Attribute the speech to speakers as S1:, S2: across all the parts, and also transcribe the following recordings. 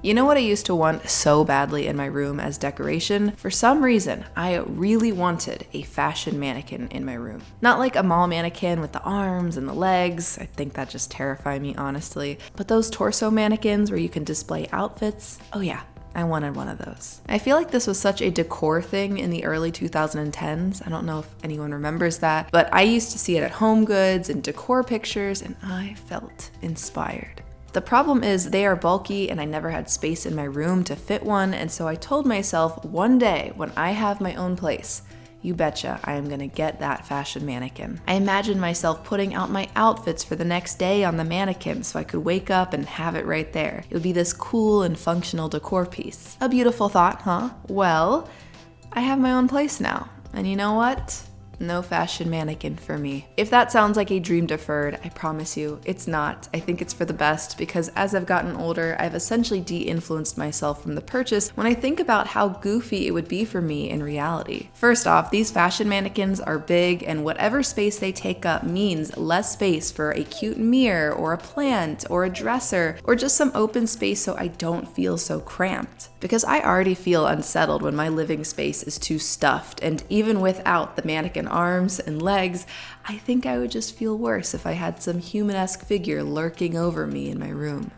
S1: You know what I used to want so badly in my room as decoration? For some reason, I really wanted a fashion mannequin in my room. Not like a mall mannequin with the arms and the legs. I think that just terrified me, honestly. But those torso mannequins where you can display outfits, oh yeah, I wanted one of those. I feel like this was such a decor thing in the early 2010s. I don't know if anyone remembers that, but I used to see it at Home Goods and decor pictures, and I felt inspired. The problem is they are bulky and I never had space in my room to fit one, and so I told myself one day when I have my own place, you betcha I am gonna get that fashion mannequin. I imagined myself putting out my outfits for the next day on the mannequin so I could wake up and have it right there. It would be this cool and functional decor piece. A beautiful thought, huh? Well, I have my own place now. And you know what? No fashion mannequin for me. If that sounds like a dream deferred, I promise you, it's not. I think it's for the best because as I've gotten older, I've essentially de-influenced myself from the purchase when I think about how goofy it would be for me in reality. First off, these fashion mannequins are big, and whatever space they take up means less space for a cute mirror or a plant or a dresser or just some open space so I don't feel so cramped. Because I already feel unsettled when my living space is too stuffed, and even without the mannequin arms and legs, I think I would just feel worse if I had some human-esque figure lurking over me in my room.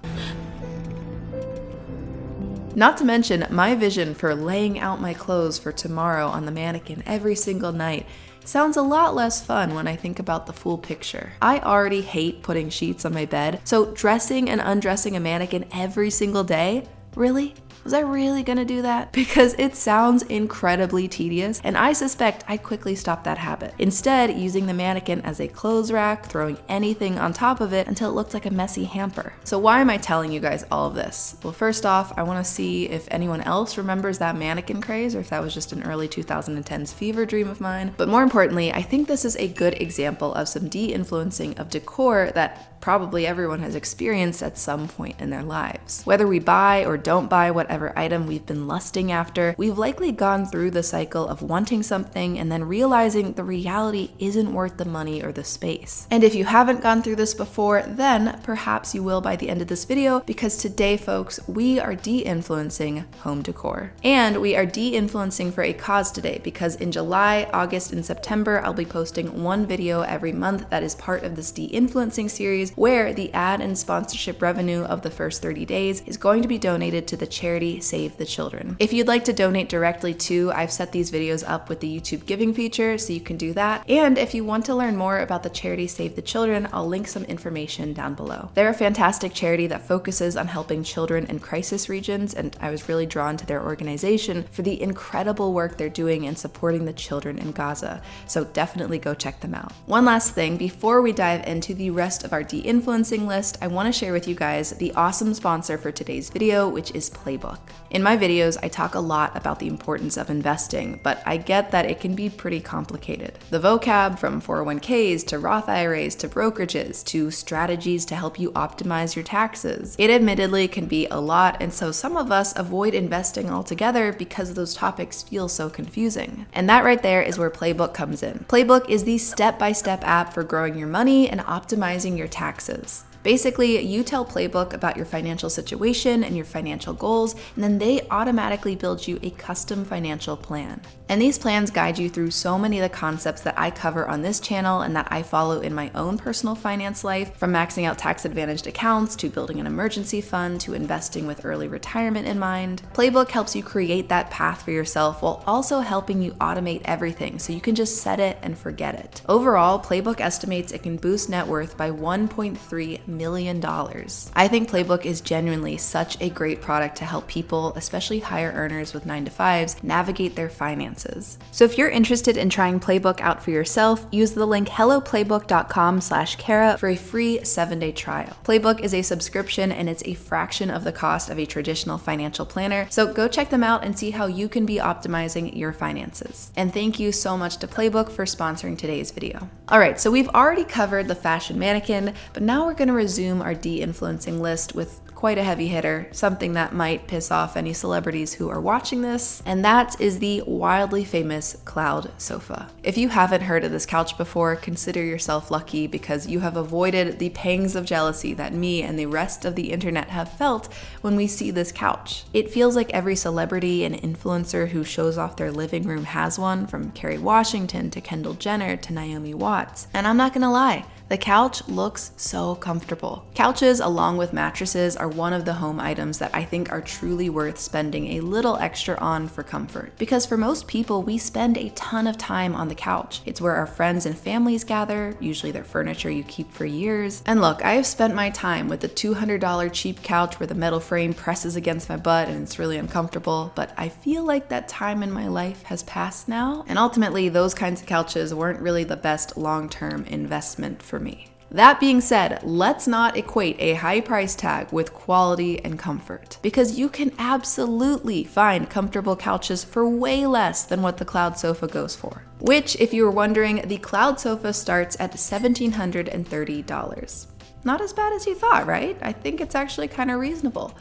S1: Not to mention, my vision for laying out my clothes for tomorrow on the mannequin every single night sounds a lot less fun when I think about the full picture. I already hate putting sheets on my bed, so dressing and undressing a mannequin every single day? Really? Was I really gonna do that? Because it sounds incredibly tedious, and I suspect I'd quickly stop that habit. Instead, using the mannequin as a clothes rack, throwing anything on top of it until it looked like a messy hamper. So why am I telling you guys all of this? Well, first off, I wanna see if anyone else remembers that mannequin craze, or if that was just an early 2010s fever dream of mine. But more importantly, I think this is a good example of some de-influencing of decor that probably everyone has experienced at some point in their lives. Whether we buy or don't buy whatever item we've been lusting after, we've likely gone through the cycle of wanting something and then realizing the reality isn't worth the money or the space. And if you haven't gone through this before, then perhaps you will by the end of this video, because today, folks, we are de-influencing home decor. And we are de-influencing for a cause today, because in July, August, and September, I'll be posting one video every month that is part of this de-influencing series, where the ad and sponsorship revenue of the first 30 days is going to be donated to the charity Save the Children. If you'd like to donate directly to, I've set these videos up with the YouTube giving feature, so you can do that. And if you want to learn more about the charity Save the Children, I'll link some information down below. They're a fantastic charity that focuses on helping children in crisis regions, and I was really drawn to their organization for the incredible work they're doing in supporting the children in Gaza. So definitely go check them out. One last thing, before we dive into the rest of our de-influencing list, I want to share with you guys the awesome sponsor for today's video, which is Playbook. In my videos, I talk a lot about the importance of investing, but I get that it can be pretty complicated. The vocab from 401ks to Roth IRAs to brokerages to strategies to help you optimize your taxes. It admittedly can be a lot, and so some of us avoid investing altogether because those topics feel so confusing. And that right there is where Playbook comes in. Playbook is the step-by-step app for growing your money and optimizing your taxes. Basically, you tell Playbook about your financial situation and your financial goals, and then they automatically build you a custom financial plan. And these plans guide you through so many of the concepts that I cover on this channel and that I follow in my own personal finance life, from maxing out tax-advantaged accounts to building an emergency fund to investing with early retirement in mind. Playbook helps you create that path for yourself while also helping you automate everything so you can just set it and forget it. Overall, Playbook estimates it can boost net worth by $1.3 million. I think Playbook is genuinely such a great product to help people, especially higher earners with 9-to-5s, navigate their finances. So if you're interested in trying Playbook out for yourself, use the link helloplaybook.com/Cara for a free 7-day trial. Playbook is a subscription and it's a fraction of the cost of a traditional financial planner. So go check them out and see how you can be optimizing your finances. And thank you so much to Playbook for sponsoring today's video. All right, so we've already covered the fashion mannequin, but now we're going to resume our de-influencing list with quite a heavy hitter, something that might piss off any celebrities who are watching this, and that is the wildly famous cloud sofa. If you haven't heard of this couch before, consider yourself lucky because you have avoided the pangs of jealousy that me and the rest of the internet have felt when we see this couch. It feels like every celebrity and influencer who shows off their living room has one, from Kerry Washington to Kendall Jenner to Naomi Watts. And I'm not gonna lie, the couch looks so comfortable. Couches, along with mattresses, are one of the home items that I think are truly worth spending a little extra on for comfort. Because for most people, we spend a ton of time on the couch. It's where our friends and families gather, usually their furniture you keep for years. And look, I have spent my time with the $200 cheap couch where the metal frame presses against my butt and it's really uncomfortable, but I feel like that time in my life has passed now. And ultimately, those kinds of couches weren't really the best long-term investment for me. That being said, let's not equate a high price tag with quality and comfort, because you can absolutely find comfortable couches for way less than what the cloud sofa goes for. Which, if you were wondering, the cloud sofa starts at $1,730. Not as bad as you thought, right? I think it's actually kind of reasonable.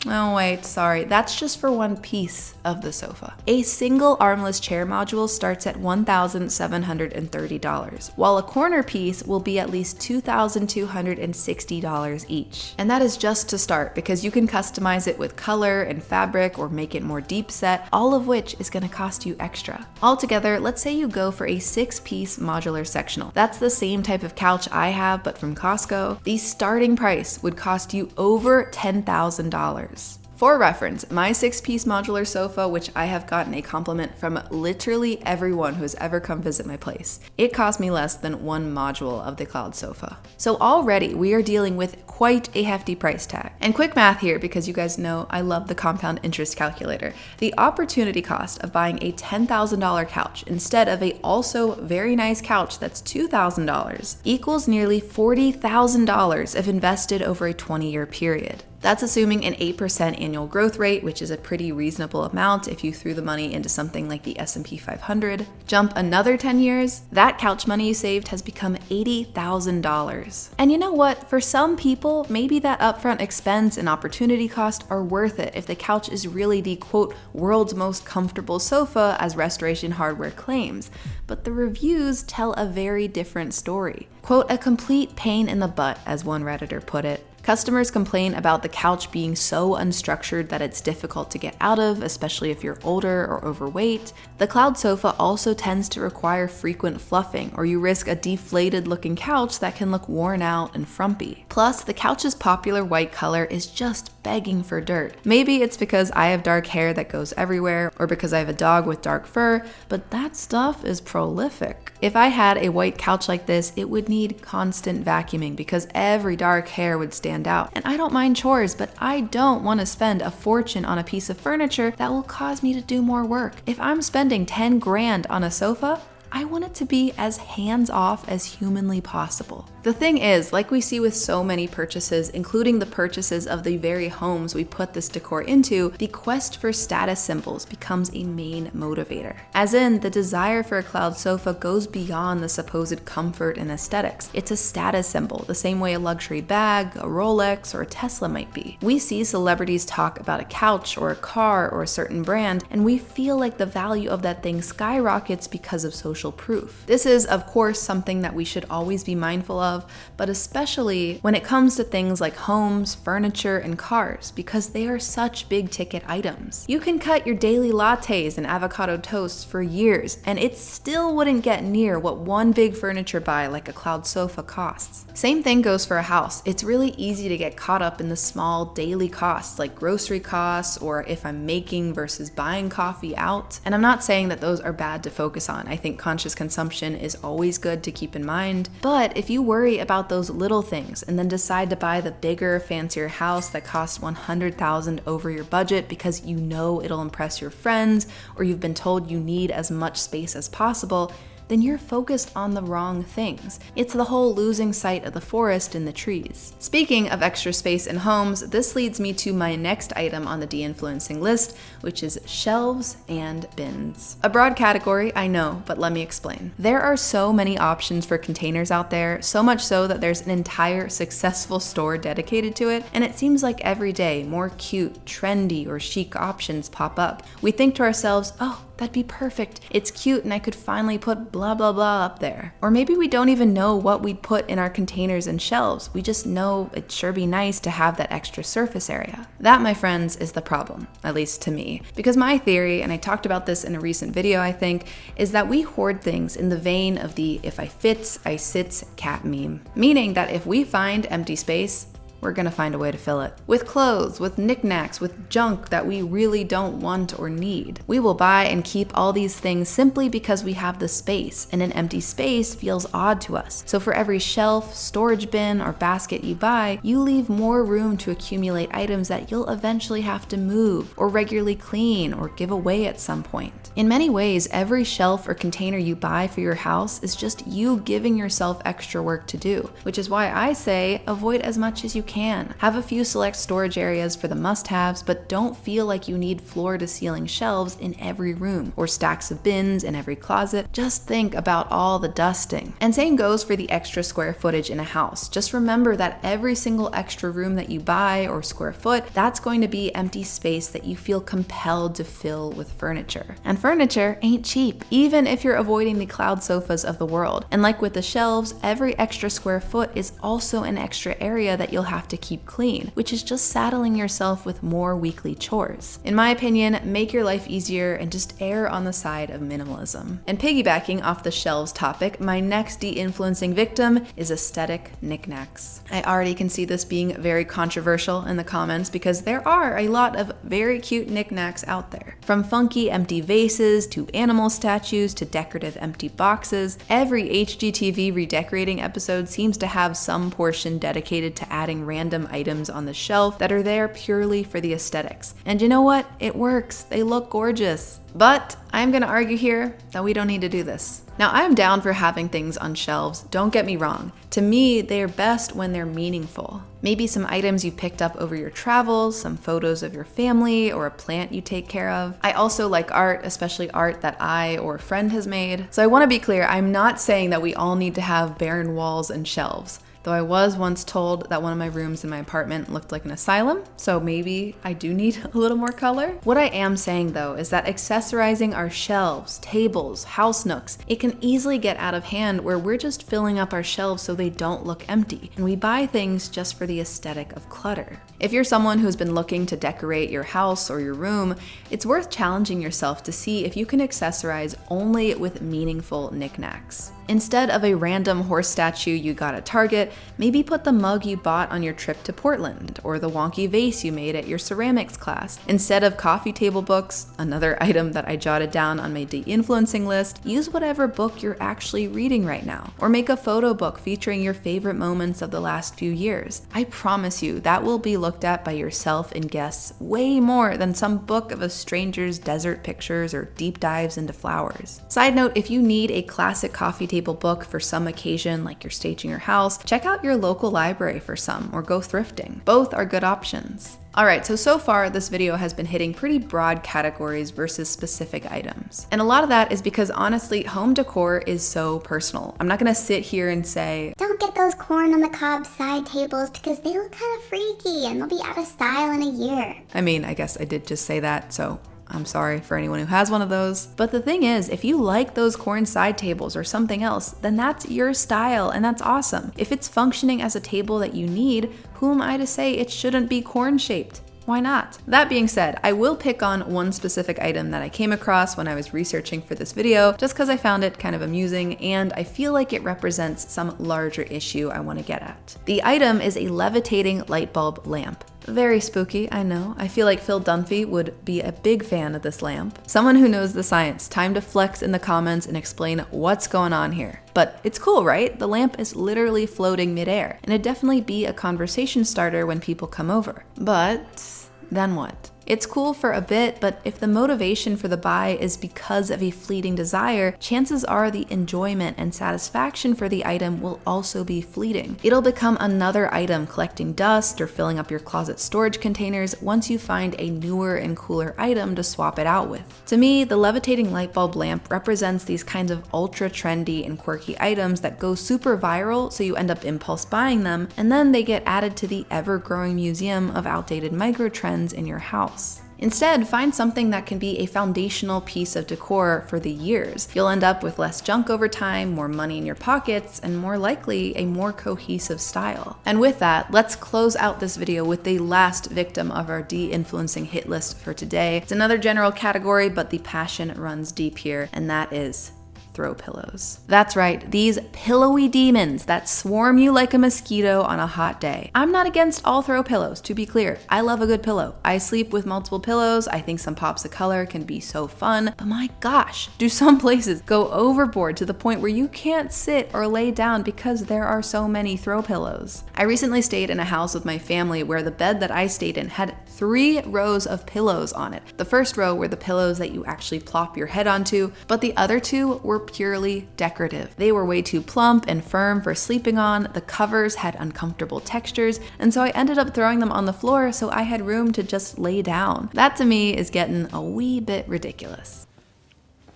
S1: Oh wait, sorry, that's just for one piece of the sofa. A single armless chair module starts at $1,730, while a corner piece will be at least $2,260 each. And that is just to start, because you can customize it with color and fabric or make it more deep set, all of which is gonna cost you extra. Altogether, let's say you go for a 6-piece modular sectional. That's the same type of couch I have, but from Costco. The starting price would cost you over $10,000. For reference, my 6-piece modular sofa, which I have gotten a compliment from literally everyone who has ever come visit my place, it cost me less than one module of the cloud sofa. So already we are dealing with quite a hefty price tag. And quick math here, because you guys know I love the compound interest calculator. The opportunity cost of buying a $10,000 couch instead of a also very nice couch that's $2,000 equals nearly $40,000 if invested over a 20-year period. That's assuming an 8% annual growth rate, which is a pretty reasonable amount if you threw the money into something like the S&P 500. Jump another 10 years, that couch money you saved has become $80,000. And you know what? For some people, maybe that upfront expense and opportunity cost are worth it if the couch is really the quote, world's most comfortable sofa, as Restoration Hardware claims. But the reviews tell a very different story. Quote, a complete pain in the butt, as one Redditor put it. Customers complain about the couch being so unstructured that it's difficult to get out of, especially if you're older or overweight. The cloud sofa also tends to require frequent fluffing, or you risk a deflated looking couch that can look worn out and frumpy. Plus, the couch's popular white color is just begging for dirt. Maybe it's because I have dark hair that goes everywhere, or because I have a dog with dark fur, but that stuff is prolific. If I had a white couch like this, it would need constant vacuuming because every dark hair would stand out. And I don't mind chores, but I don't want to spend a fortune on a piece of furniture that will cause me to do more work. If I'm spending 10 grand on a sofa, I want it to be as hands-off as humanly possible. The thing is, like we see with so many purchases, including the purchases of the very homes we put this decor into, the quest for status symbols becomes a main motivator. As in, the desire for a cloud sofa goes beyond the supposed comfort and aesthetics. It's a status symbol, the same way a luxury bag, a Rolex, or a Tesla might be. We see celebrities talk about a couch or a car or a certain brand, and we feel like the value of that thing skyrockets because of social proof. This is, of course, something that we should always be mindful of, but especially when it comes to things like homes, furniture, and cars, because they are such big ticket items. You can cut your daily lattes and avocado toasts for years, and it still wouldn't get near what one big furniture buy like a cloud sofa costs. Same thing goes for a house. It's really easy to get caught up in the small daily costs like grocery costs, or if I'm making versus buying coffee out. And I'm not saying that those are bad to focus on. I think conscious consumption is always good to keep in mind. But if you worry about those little things and then decide to buy the bigger, fancier house that costs $100,000 over your budget because you know it'll impress your friends, or you've been told you need as much space as possible, then you're focused on the wrong things. It's the whole losing sight of the forest in the trees. Speaking of extra space in homes, this leads me to my next item on the de-influencing list, which is shelves and bins. A broad category, I know, but let me explain. There are so many options for containers out there, so much so that there's an entire successful store dedicated to it, and it seems like every day more cute, trendy, or chic options pop up. We think to ourselves, oh, that'd be perfect. It's cute and I could finally put blah blah blah up there. Or maybe we don't even know what we'd put in our containers and shelves. We just know it'd sure be nice to have that extra surface area. That, my friends, is the problem, at least to me. Because my theory, and I talked about this in a recent video I think, is that we hoard things in the vein of the if I fits, I sits cat meme. Meaning that if we find empty space, we're gonna find a way to fill it. With clothes, with knickknacks, with junk that we really don't want or need. We will buy and keep all these things simply because we have the space, and an empty space feels odd to us. So for every shelf, storage bin, or basket you buy, you leave more room to accumulate items that you'll eventually have to move, or regularly clean, or give away at some point. In many ways, every shelf or container you buy for your house is just you giving yourself extra work to do, which is why I say avoid as much as you can. Have a few select storage areas for the must-haves, but don't feel like you need floor-to-ceiling shelves in every room or stacks of bins in every closet. Just think about all the dusting. And same goes for the extra square footage in a house. Just remember that every single extra room that you buy or square foot, that's going to be empty space that you feel compelled to fill with furniture. And furniture ain't cheap, even if you're avoiding the cloud sofas of the world. And like with the shelves, every extra square foot is also an extra area that you'll have to keep clean, which is just saddling yourself with more weekly chores. In my opinion, make your life easier and just err on the side of minimalism. And piggybacking off the shelves topic, my next de-influencing victim is aesthetic knickknacks. I already can see this being very controversial in the comments because there are a lot of very cute knickknacks out there. From funky empty vases to animal statues to decorative empty boxes, every HGTV redecorating episode seems to have some portion dedicated to adding random items on the shelf that are there purely for the aesthetics. And you know what? It works. They look gorgeous. But I'm gonna argue here that we don't need to do this. Now, I'm down for having things on shelves, don't get me wrong. To me, they're best when they're meaningful. Maybe some items you picked up over your travels, some photos of your family, or a plant you take care of. I also like art, especially art that I or a friend has made. So I wanna be clear, I'm not saying that we all need to have barren walls and shelves. Though I was once told that one of my rooms in my apartment looked like an asylum, so maybe I do need a little more color. What I am saying though is that accessorizing our shelves, tables, house nooks, it can easily get out of hand where we're just filling up our shelves so they don't look empty, and we buy things just for the aesthetic of clutter. If you're someone who's been looking to decorate your house or your room, it's worth challenging yourself to see if you can accessorize only with meaningful knickknacks. Instead of a random horse statue you got at Target, maybe put the mug you bought on your trip to Portland, or the wonky vase you made at your ceramics class. Instead of coffee table books, another item that I jotted down on my de-influencing list, use whatever book you're actually reading right now. Or make a photo book featuring your favorite moments of the last few years. I promise you, that will be looked at by yourself and guests way more than some book of a stranger's desert pictures or deep dives into flowers. Side note, if you need a classic coffee table book for some occasion, like you're staging your house, check out your local library for some, or go thrifting. Both are good options. Alright, so far this video has been hitting pretty broad categories versus specific items. And a lot of that is because honestly, home decor is so personal. I'm not gonna sit here and say,
S2: don't get those corn on the Cob Sidetables because they look kind of freaky and they'll be out of style in a year.
S1: I mean, I guess I did just say that, so I'm sorry for anyone who has one of those. But the thing is, if you like those corn side tables or something else, then that's your style and that's awesome. If it's functioning as a table that you need, who am I to say it shouldn't be corn shaped? Why not? That being said, I will pick on one specific item that I came across when I was researching for this video, just because I found it kind of amusing and I feel like it represents some larger issue I want to get at. The item is a levitating light bulb lamp. Very spooky, I know. I feel like Phil Dunphy would be a big fan of this lamp. Someone who knows the science, time to flex in the comments and explain what's going on here. But it's cool, right? The lamp is literally floating midair, and it'd definitely be a conversation starter when people come over. But then what? It's cool for a bit, but if the motivation for the buy is because of a fleeting desire, chances are the enjoyment and satisfaction for the item will also be fleeting. It'll become another item collecting dust or filling up your closet storage containers once you find a newer and cooler item to swap it out with. To me, the levitating light bulb lamp represents these kinds of ultra trendy and quirky items that go super viral, so you end up impulse buying them, and then they get added to the ever-growing museum of outdated micro trends in your house. Instead, find something that can be a foundational piece of decor for the years. You'll end up with less junk over time, more money in your pockets, and more likely a more cohesive style. And with that, let's close out this video with the last victim of our de-influencing hit list for today. It's another general category, but the passion runs deep here, and that is throw pillows. That's right, these pillowy demons that swarm you like a mosquito on a hot day. I'm not against all throw pillows, to be clear. I love a good pillow. I sleep with multiple pillows. I think some pops of color can be so fun, but my gosh, do some places go overboard to the point where you can't sit or lay down because there are so many throw pillows. I recently stayed in a house with my family where the bed that I stayed in had 3 rows of pillows on it. The first row were the pillows that you actually plop your head onto, but the other 2 were purely decorative. They were way too plump and firm for sleeping on, the covers had uncomfortable textures, and so I ended up throwing them on the floor so I had room to just lay down. That to me is getting a wee bit ridiculous.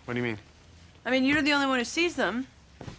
S3: What do you mean?
S4: I mean, you're the only one who sees them,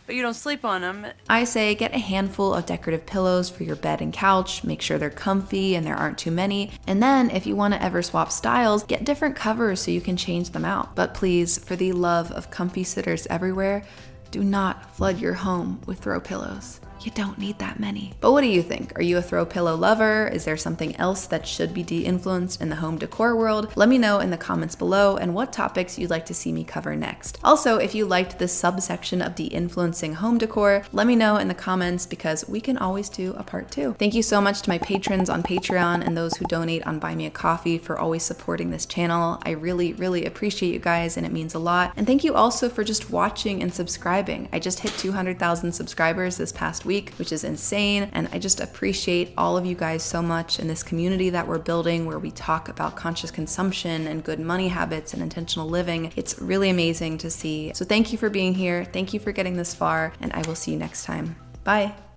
S4: but you don't sleep on them.
S1: I say get a handful of decorative pillows for your bed and couch, make sure they're comfy and there aren't too many, and then if you want to ever swap styles, get different covers so you can change them out. But please, for the love of comfy sitters everywhere, do not flood your home with throw pillows. You don't need that many. But what do you think? Are you a throw pillow lover? Is there something else that should be de-influenced in the home decor world? Let me know in the comments below and what topics you'd like to see me cover next. Also, if you liked this subsection of de-influencing home decor, let me know in the comments because we can always do a part 2. Thank you so much to my patrons on Patreon and those who donate on Buy Me a Coffee for always supporting this channel. I really, really appreciate you guys and it means a lot. And thank you also for just watching and subscribing. I just hit 200,000 subscribers this past week, which is insane, and I just appreciate all of you guys so much in this community that we're building where we talk about conscious consumption and good money habits and intentional living. It's really amazing to see. So thank you for being here, thank you for getting this far, and I will see you next time. Bye.